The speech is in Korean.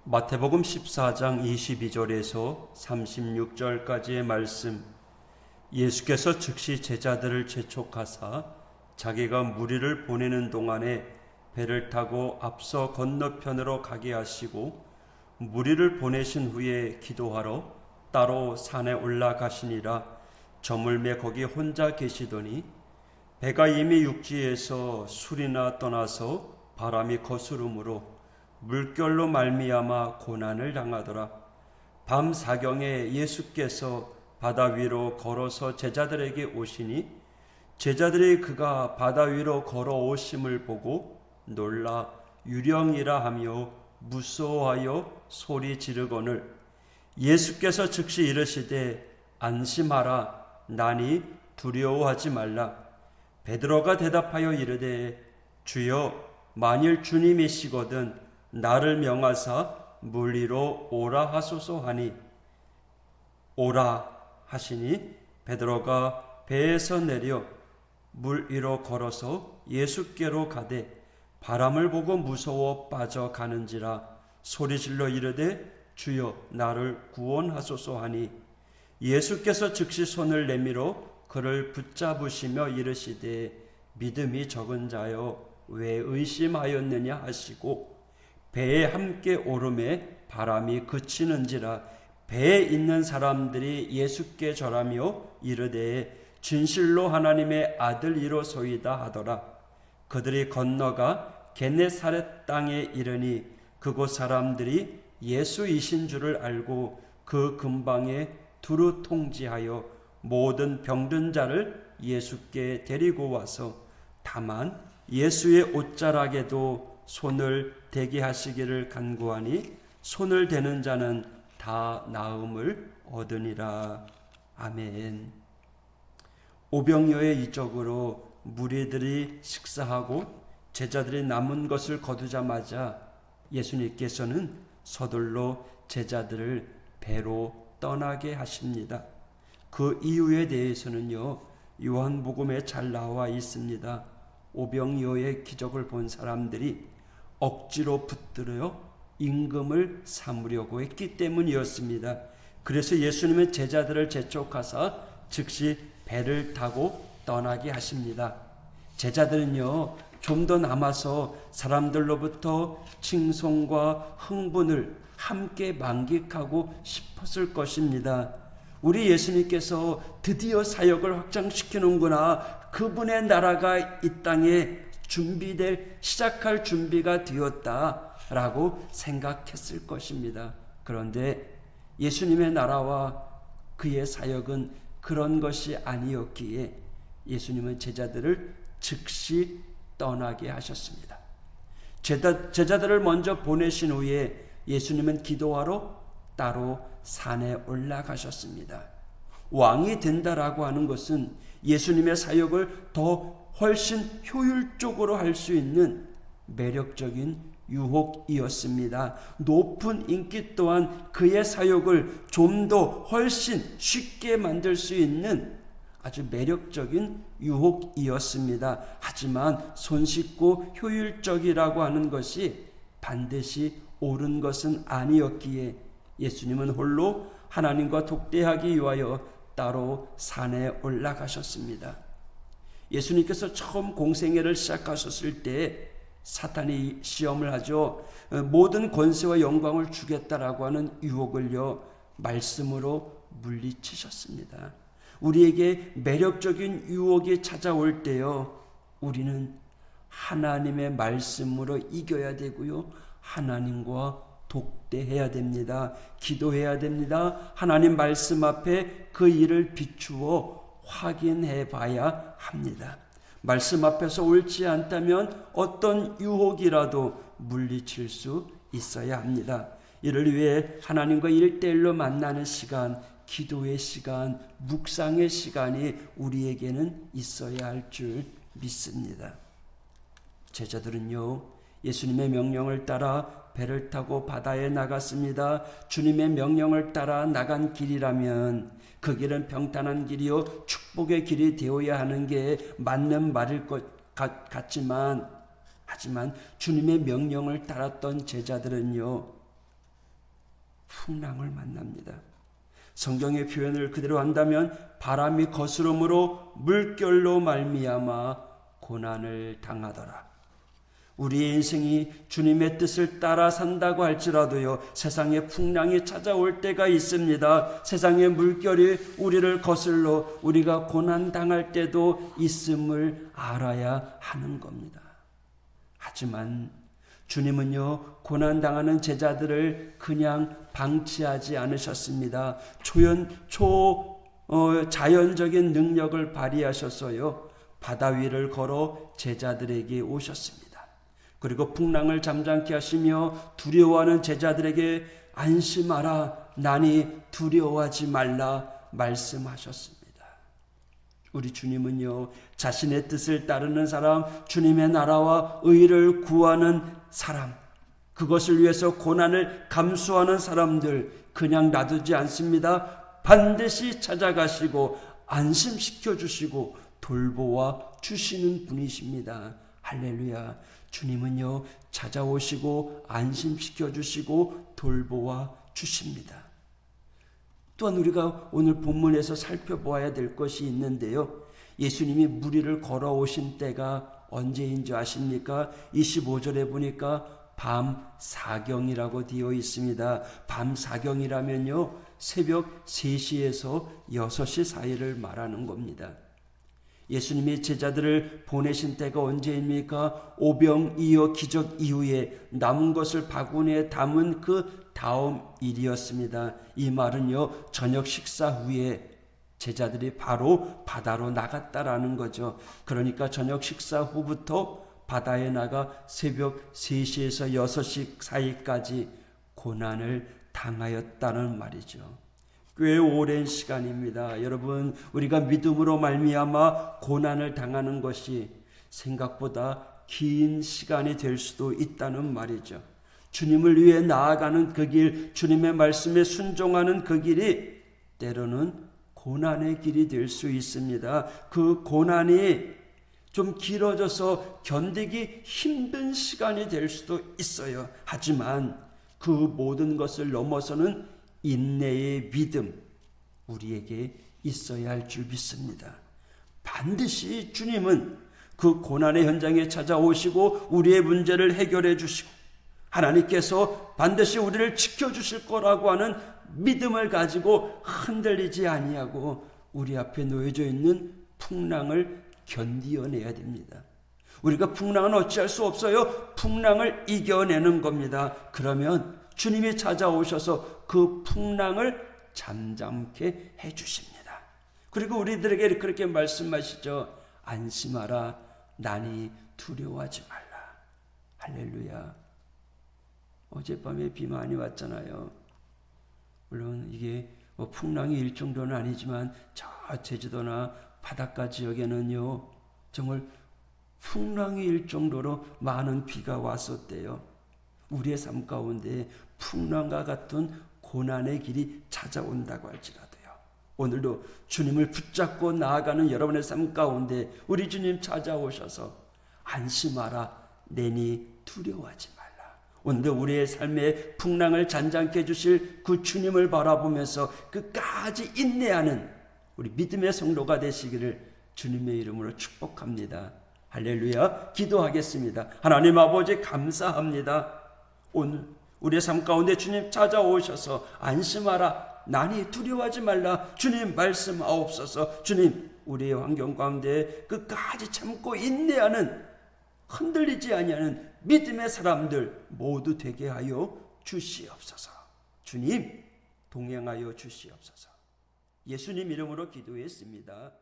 마태복음 14장 22절에서 36절까지의 말씀. 예수께서 즉시 제자들을 재촉하사 자기가 무리를 보내는 동안에 배를 타고 앞서 건너편으로 가게 하시고 무리를 보내신 후에 기도하러 따로 산에 올라가시니라. 저물매 거기 혼자 계시더니 배가 이미 육지에서 술이나 떠나서 바람이 거스름으로 물결로 말미암아 고난을 당하더라. 밤 사경에 예수께서 바다 위로 걸어서 제자들에게 오시니 제자들이 그가 바다 위로 걸어오심을 보고 놀라 유령이라 하며 무서워하여 소리 지르거늘 예수께서 즉시 이르시되 안심하라 나니 두려워하지 말라. 베드로가 대답하여 이르되 주여 만일 주님이시거든 나를 명하사 물 위로 오라 하소서 하니 오라 하시니 베드로가 배에서 내려 물 위로 걸어서 예수께로 가되 바람을 보고 무서워 빠져가는지라 소리질러 이르되 주여 나를 구원하소서 하니 예수께서 즉시 손을 내밀어 그를 붙잡으시며 이르시되 믿음이 적은 자여 왜 의심하였느냐 하시고 배에 함께 오름에 바람이 그치는지라 배에 있는 사람들이 예수께 절하며 이르되 진실로 하나님의 아들이로소이다 하더라. 그들이 건너가 게네사렛 땅에 이르니 그곳 사람들이 예수이신 줄을 알고 그 근방에 두루 통지하여 모든 병든 자를 예수께 데리고 와서 다만 예수의 옷자락에도 손을 대게 하시기를 간구하니 손을 대는 자는 다 나음을 얻으니라. 아멘. 오병이어의 이적으로 무리들이 식사하고 제자들이 남은 것을 거두자마자 예수님께서는 서둘러 제자들을 배로 떠나게 하십니다. 그 이유에 대해서는요 요한복음에 잘 나와 있습니다. 오병이어의 기적을 본 사람들이 억지로 붙들어 임금을 삼으려고 했기 때문이었습니다. 그래서 예수님은 제자들을 재촉하사 즉시 배를 타고 떠나게 하십니다. 제자들은요 좀 더 남아서 사람들로부터 칭송과 흥분을 함께 만끽하고 싶었을 것입니다. 우리 예수님께서 드디어 사역을 확장시키는구나. 그분의 나라가 이 땅에 시작할 준비가 되었다라고 생각했을 것입니다. 그런데 예수님의 나라와 그의 사역은 그런 것이 아니었기에 예수님은 제자들을 즉시 떠나게 하셨습니다. 제자들을 먼저 보내신 후에 예수님은 기도하러 따로 산에 올라가셨습니다. 왕이 된다라고 하는 것은 예수님의 사역을 더 훨씬 효율적으로 할 수 있는 매력적인 유혹이었습니다. 높은 인기 또한 그의 사역을 좀 더 훨씬 쉽게 만들 수 있는 아주 매력적인 유혹이었습니다. 하지만 손쉽고 효율적이라고 하는 것이 반드시 옳은 것은 아니었기에 예수님은 홀로 하나님과 독대하기 위하여 따로 산에 올라가셨습니다. 예수님께서 처음 공생애를 시작하셨을 때 사탄이 시험을 하죠. 모든 권세와 영광을 주겠다라고 하는 유혹을요 말씀으로 물리치셨습니다. 우리에게 매력적인 유혹이 찾아올 때요 우리는 하나님의 말씀으로 이겨야 되고요 하나님과 독대해야 됩니다. 기도해야 됩니다. 하나님 말씀 앞에 그 일을 비추어 확인해 봐야 합니다. 말씀 앞에서 옳지 않다면 어떤 유혹이라도 물리칠 수 있어야 합니다. 이를 위해 하나님과 1:1로 만나는 시간, 기도의 시간, 묵상의 시간이 우리에게는 있어야 할 줄 믿습니다. 제자들은요 예수님의 명령을 따라 배를 타고 바다에 나갔습니다. 주님의 명령을 따라 나간 길이라면 그 길은 평탄한 길이요 축복의 길이 되어야 하는 게 맞는 말일 것 같지만 하지만 주님의 명령을 따랐던 제자들은요 풍랑을 만납니다. 성경의 표현을 그대로 한다면 바람이 거스름으로 물결로 말미암아 고난을 당하더라. 우리의 인생이 주님의 뜻을 따라 산다고 할지라도요, 세상에 풍랑이 찾아올 때가 있습니다. 세상의 물결이 우리를 거슬러 우리가 고난 당할 때도 있음을 알아야 하는 겁니다. 하지만 주님은요, 고난 당하는 제자들을 그냥 방치하지 않으셨습니다. 자연적인 능력을 발휘하셨어요. 바다 위를 걸어 제자들에게 오셨습니다. 그리고 풍랑을 잠잠케 하시며 두려워하는 제자들에게 안심하라, 나니 두려워하지 말라 말씀하셨습니다. 우리 주님은요, 자신의 뜻을 따르는 사람, 주님의 나라와 의를 구하는 사람, 그것을 위해서 고난을 감수하는 사람들 그냥 놔두지 않습니다. 반드시 찾아가시고 안심시켜 주시고 돌보아 주시는 분이십니다. 할렐루야. 주님은요, 찾아오시고 안심시켜 주시고 돌보아 주십니다. 또한 우리가 오늘 본문에서 살펴보아야 될 것이 있는데요, 예수님이 무리를 걸어오신 때가 언제인 줄 아십니까? 25절에 보니까 밤 사경이라고 되어 있습니다. 밤 사경이라면요, 새벽 3시에서 6시 사이를 말하는 겁니다. 예수님이 제자들을 보내신 때가 언제입니까? 오병이어 기적 이후에 남은 것을 바구니에 담은 그 다음 일이었습니다. 이 말은요, 저녁 식사 후에 제자들이 바로 바다로 나갔다라는 거죠. 그러니까 저녁 식사 후부터 바다에 나가 새벽 3시에서 6시 사이까지 고난을 당하였다는 말이죠. 꽤 오랜 시간입니다. 여러분, 우리가 믿음으로 말미암아 고난을 당하는 것이 생각보다 긴 시간이 될 수도 있다는 말이죠. 주님을 위해 나아가는 그 길, 주님의 말씀에 순종하는 그 길이 때로는 고난의 길이 될 수 있습니다. 그 고난이 좀 길어져서 견디기 힘든 시간이 될 수도 있어요. 하지만 그 모든 것을 넘어서는 인내의 믿음, 우리에게 있어야 할 줄 믿습니다. 반드시 주님은 그 고난의 현장에 찾아오시고 우리의 문제를 해결해 주시고 하나님께서 반드시 우리를 지켜주실 거라고 하는 믿음을 가지고 흔들리지 아니하고 우리 앞에 놓여져 있는 풍랑을 견디어내야 됩니다. 우리가 풍랑은 어찌할 수 없어요. 풍랑을 이겨내는 겁니다. 그러면 주님이 찾아오셔서 그 풍랑을 잠잠케 해주십니다. 그리고 우리들에게 그렇게 말씀하시죠. 안심하라, 나니 두려워하지 말라. 할렐루야. 어젯밤에 비 많이 왔잖아요. 물론 이게 풍랑이 일 정도는 아니지만 저 제주도나 바닷가 지역에는요, 정말 풍랑이 일 정도로 많은 비가 왔었대요. 우리의 삶 가운데 풍랑과 같은 고난의 길이 찾아온다고 할지라도요, 오늘도 주님을 붙잡고 나아가는 여러분의 삶 가운데 우리 주님 찾아오셔서 안심하라, 내니 두려워하지 말라. 오늘도 우리의 삶의 풍랑을 잔잔케 해주실 그 주님을 바라보면서 끝까지 인내하는 우리 믿음의 성도가 되시기를 주님의 이름으로 축복합니다. 할렐루야. 기도하겠습니다. 하나님 아버지, 감사합니다. 오늘 우리의 삶 가운데 주님 찾아오셔서 안심하라, 나니 두려워하지 말라, 주님 말씀하옵소서. 주님, 우리의 환경 가운데 끝까지 참고 인내하는, 흔들리지 아니하는 믿음의 사람들 모두 되게 하여 주시옵소서. 주님, 동행하여 주시옵소서. 예수님 이름으로 기도했습니다.